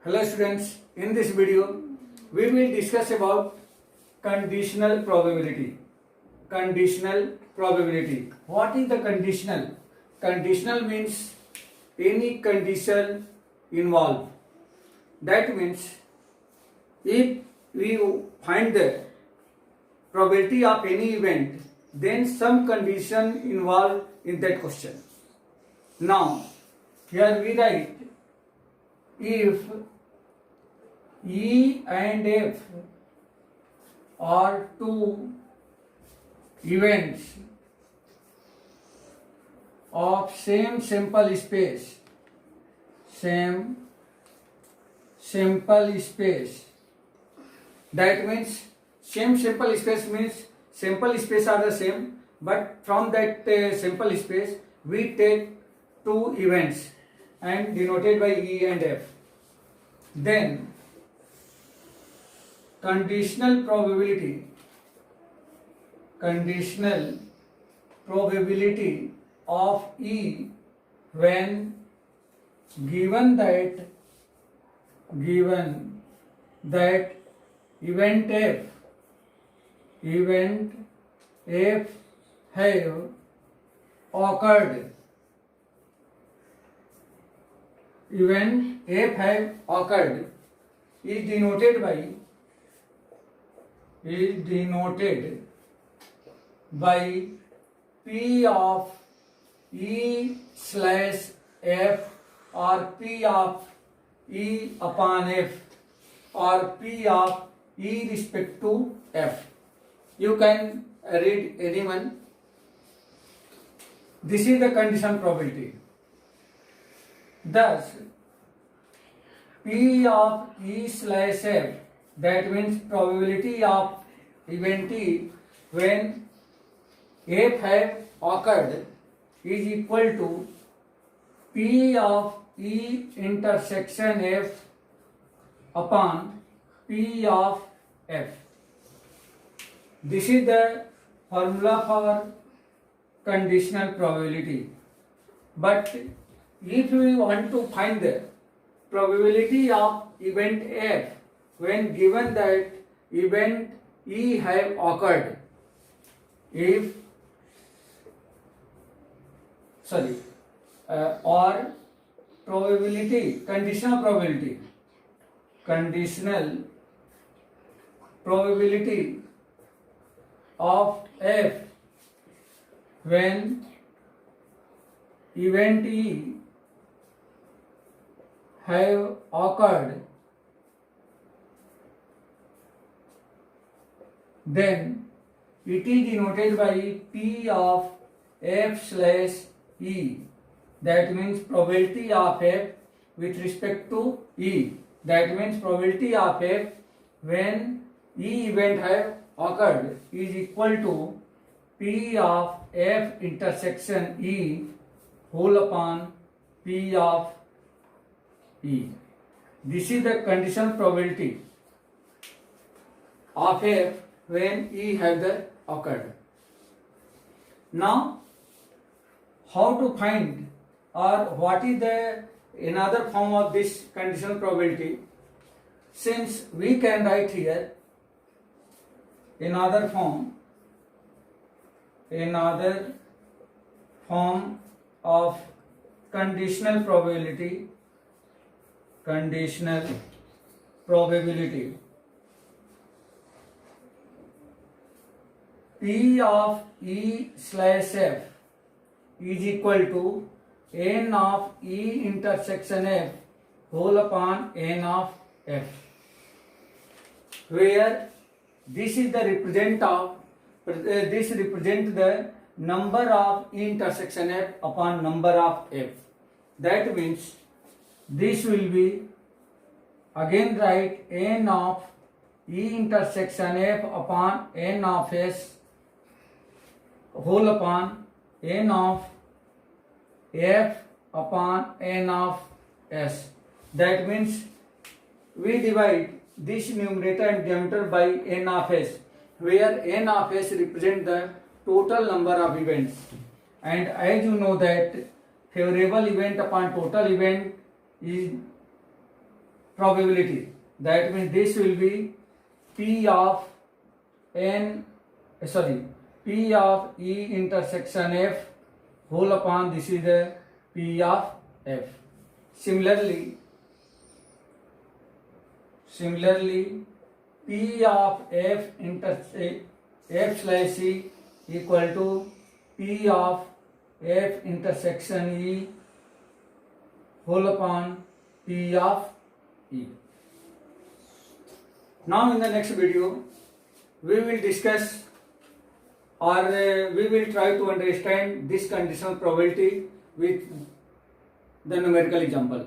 Hello students, in this video we will discuss about conditional probability. Conditional probability. What is the conditional? Conditional means any condition involved. That means if we find the probability of any event, then some condition involved in that question. Now, here we write if E and F are two events of same sample space, that means same sample space means sample space are the same, but from that sample space we take two events and denoted by E and F. Then conditional probability of E when given that event F have occurred, event F have occurred is denoted by P of E slash F or P of E upon F or P of E respect to F. You can read anyone. This is the condition probability. Thus, P of E slash F, that means probability of event E when F have occurred, is equal to P of E intersection F upon P of F. This is the formula for conditional probability. But if we want to find the probability of event F when given that event E have occurred, or probability, conditional probability of F when event E have occurred, then it is denoted by P of F slash E. That means probability of F with respect to E. That means probability of F when E event have occurred is equal to P of F intersection E whole upon P of E. This is the conditional probability of F when E have occurred. Now, how to find or what is the another form of this conditional probability? Since we can write here another form of conditional probability P of E slash F is equal to N of E intersection F whole upon N of F, where this is the represent the number of E intersection F upon number of F. That means this will be again write N of E intersection F upon N of S whole upon N of F upon N of S. That means we divide this numerator and denominator by N of S, where N of S represent the total number of events. And as you know that favorable event upon total event is probability. That means this will be P of N, P of E intersection F whole upon this is the P of F. Similarly, P of F slash E equal to P of F intersection E whole upon P of E. Now in the next video, we will discuss or we will try to understand this conditional probability with the numerical example.